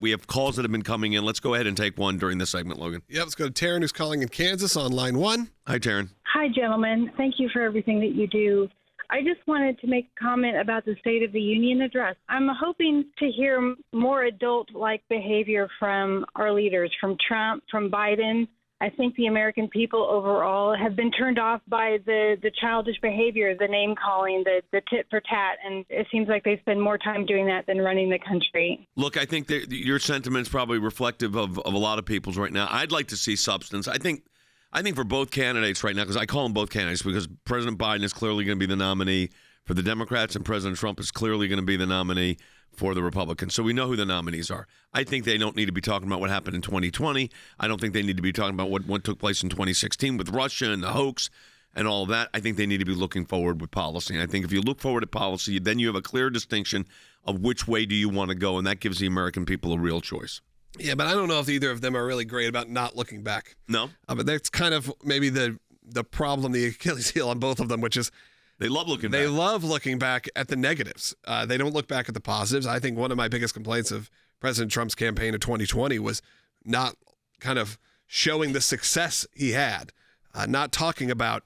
We have calls that have been coming in. Let's go ahead and take one during this segment, Logan. Yep, let's go to Taryn, who's calling in Kansas on line 1. Hi, Taryn. Hi, gentlemen. Thank you for everything that you do. I just wanted to make a comment about the State of the Union address. I'm hoping to hear more adult-like behavior from our leaders, from Trump, from Biden. I think the American people overall have been turned off by the childish behavior, the name-calling, the tit-for-tat, and it seems like they spend more time doing that than running the country. Look, I think that your sentiment's probably reflective of a lot of people's right now. I'd like to see substance. I think for both candidates right now, because I call them both candidates, because President Biden is clearly going to be the nominee for the Democrats and President Trump is clearly going to be the nominee for the Republicans. So we know who the nominees are. I think they don't need to be talking about what happened in 2020. I don't think they need to be talking about what took place in 2016 with Russia and the hoax and all of that. I think they need to be looking forward with policy. And I think if you look forward at policy, then you have a clear distinction of which way do you want to go, and that gives the American people a real choice. Yeah, but I don't know if either of them are really great about not looking back. No? But that's kind of maybe the problem, the Achilles heel on both of them, which is they love looking back. They love looking back at the negatives. They don't look back at the positives. I think one of my biggest complaints of President Trump's campaign in 2020 was not kind of showing the success he had, not talking about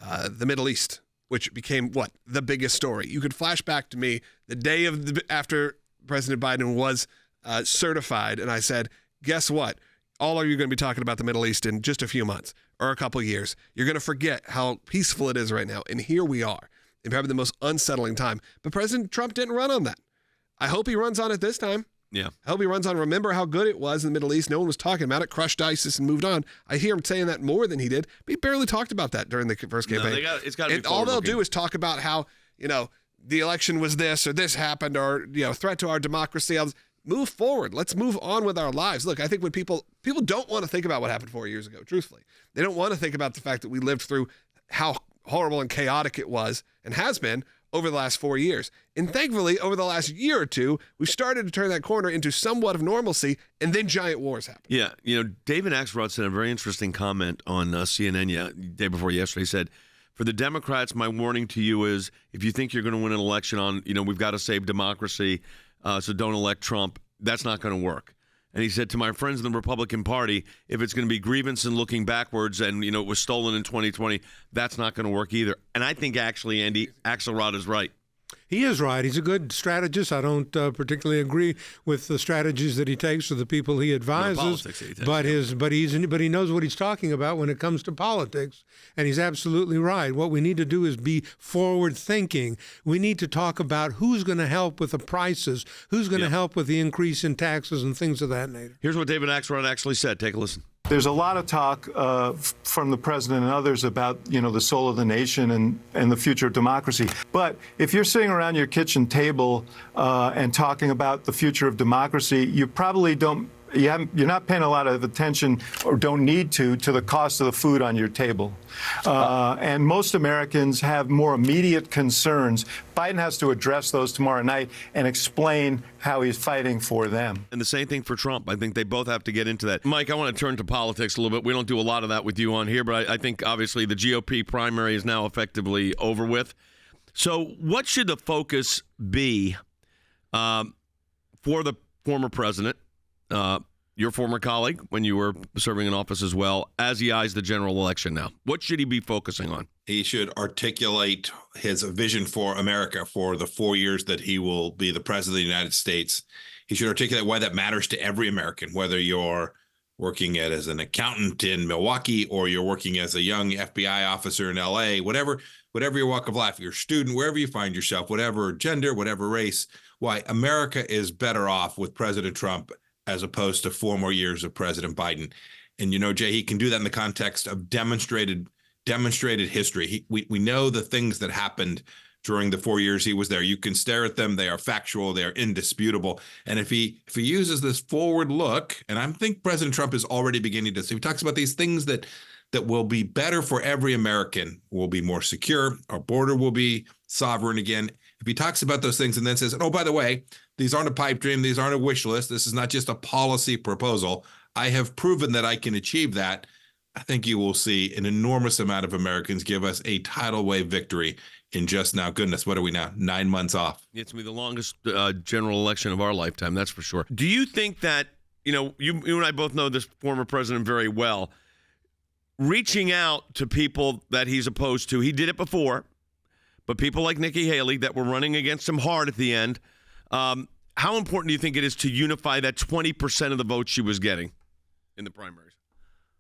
the Middle East, which became, the biggest story. You could flash back to me the day after President Biden was certified, and I said, guess what? All of you are going to be talking about the Middle East in just a few months or a couple years. You're going to forget how peaceful it is right now. And here we are in probably the most unsettling time. But President Trump didn't run on that. I hope he runs on it this time. Yeah. I hope he runs on, remember how good it was in the Middle East. No one was talking about it, crushed ISIS and moved on. I hear him saying that more than he did, but he barely talked about that during the first campaign. No, it's got to be and all they'll do is talk about how, the election was this or this happened or, threat to our democracy. Move forward. Let's move on with our lives. Look, I think when people don't want to think about what happened 4 years ago, truthfully. They don't want to think about the fact that we lived through how horrible and chaotic it was and has been over the last 4 years. And thankfully, over the last year or two, we've started to turn that corner into somewhat of normalcy, and then giant wars happen. Yeah. David Axelrod said a very interesting comment on CNN day before yesterday. He said, for the Democrats, my warning to you is if you think you're going to win an election on, we've got to save democracy, so don't elect Trump, that's not going to work. And he said to my friends in the Republican Party, if it's going to be grievance and looking backwards and, it was stolen in 2020, that's not going to work either. And I think actually, Andy, Axelrod is right. He is right. He's a good strategist. I don't particularly agree with the strategies that he takes or the people he advises, but he knows what he's talking about when it comes to politics, and he's absolutely right. What we need to do is be forward thinking. We need to talk about who's going to help with the prices, who's going to help with the increase in taxes and things of that nature. Here's what David Axelrod actually said. Take a listen. There's a lot of talk from the president and others about, the soul of the nation and the future of democracy. But if you're sitting around your kitchen table and talking about the future of democracy, you probably you're not paying a lot of attention or don't need to the cost of the food on your table. And most Americans have more immediate concerns. Biden has to address those tomorrow night and explain how he's fighting for them. And the same thing for Trump. I think they both have to get into that. Mike, I want to turn to politics a little bit. We don't do a lot of that with you on here, but I think obviously the GOP primary is now effectively over with. So what should the focus be for the former president, your former colleague when you were serving in office as well, as he eyes the general election now? What should he be focusing on? He should articulate his vision for America for the 4 years that he will be the president of the United States. He should articulate why that matters to every American, whether you're working as an accountant in Milwaukee or you're working as a young FBI officer in LA, whatever your walk of life, you're a student, wherever you find yourself, whatever gender, whatever race, why America is better off with President Trump as opposed to 4 more years of President Biden. And, Jay, he can do that in the context of demonstrated history. We know the things that happened during the 4 years he was there. You can stare at them. They are factual. They are indisputable. And if he uses this forward look, and I think President Trump is already beginning to, so he talks about these things that will be better for every American. We'll be more secure. Our border will be sovereign again. If he talks about those things and then says, oh, by the way, these aren't a pipe dream. These aren't a wish list. This is not just a policy proposal. I have proven that I can achieve that. I think you will see an enormous amount of Americans give us a tidal wave victory in just now, goodness, what are we now, 9 months off? It's going to be the longest general election of our lifetime, that's for sure. Do you think that, you and I both know this former president very well, reaching out to people that he's opposed to, he did it before, but people like Nikki Haley that were running against him hard at the end, how important do you think it is to unify that 20% of the votes she was getting in the primaries?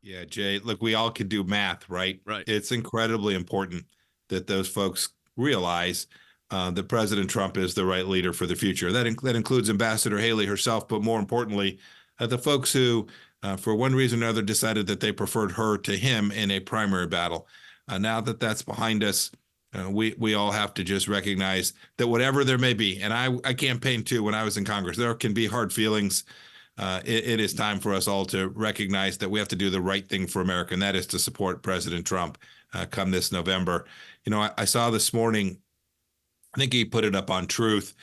Yeah, Jay, look, we all can do math, right? Right. It's incredibly important that those folks realize that President Trump is the right leader for the future. That includes Ambassador Haley herself, but more importantly, the folks who, for one reason or another, decided that they preferred her to him in a primary battle. Now that that's behind us, we all have to just recognize that whatever there may be, and I campaigned too when I was in Congress, there can be hard feelings. It is time for us all to recognize that we have to do the right thing for America, and that is to support President Trump come this November. I saw this morning, I think he put it up on Truth.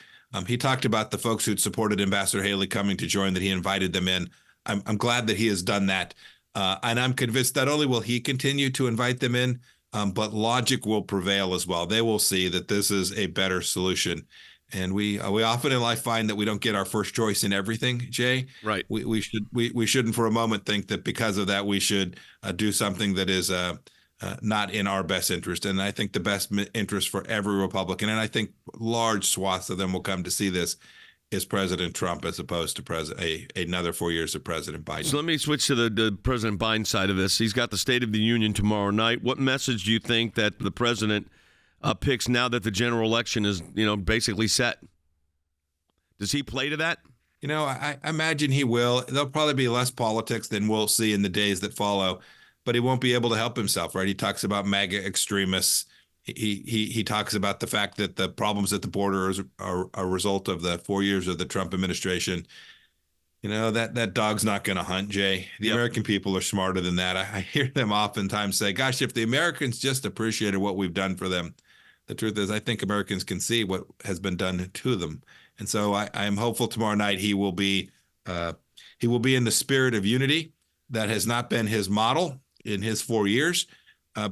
He talked about the folks who'd supported Ambassador Haley coming to join, that he invited them in. I'm glad that he has done that. And I'm convinced not only will he continue to invite them in, but logic will prevail as well. They will see that this is a better solution. And we often in life find that we don't get our first choice in everything, Jay. Right. We shouldn't for a moment think that because of that we should do something that is not in our best interest. And I think the best interest for every Republican, and I think large swaths of them will come to see this, is President Trump as opposed to another 4 years of President Biden. So let me switch to the President Biden side of this. He's got the State of the Union tomorrow night. What message do you think that the president picks now that the general election is, basically set? Does he play to that? I imagine he will. There'll probably be less politics than we'll see in the days that follow, but he won't be able to help himself, right? He talks about MAGA extremists. He talks about the fact that the problems at the border are a result of the 4 years of the Trump administration. That dog's not going to hunt, Jay. The American people are smarter than that. I hear them oftentimes say, gosh, if the Americans just appreciated what we've done for them. The truth is, I think Americans can see what has been done to them. And so I am hopeful tomorrow night he will be in the spirit of unity. That has not been his model in his 4 years.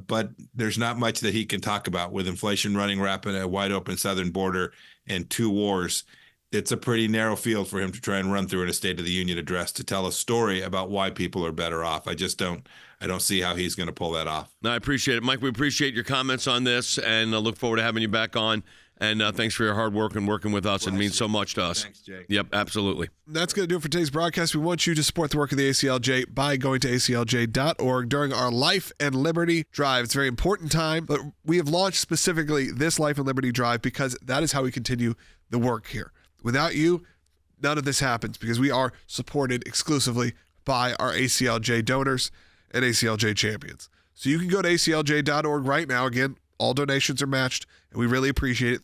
But there's not much that he can talk about with inflation running rapid, a wide open southern border, and 2 wars. It's a pretty narrow field for him to try and run through in a State of the Union address to tell a story about why people are better off. I don't see how he's going to pull that off. No, I appreciate it, Mike. We appreciate your comments on this, and I look forward to having you back on. And thanks for your hard work and working with us. It means so much to us. Thanks, Jay. Yep, absolutely. That's going to do it for today's broadcast. We want you to support the work of the ACLJ by going to ACLJ.org during our Life and Liberty Drive. It's a very important time, but we have launched specifically this Life and Liberty Drive because that is how we continue the work here. Without you, none of this happens because we are supported exclusively by our ACLJ donors and ACLJ champions. So you can go to ACLJ.org right now. Again, all donations are matched, and we really appreciate it.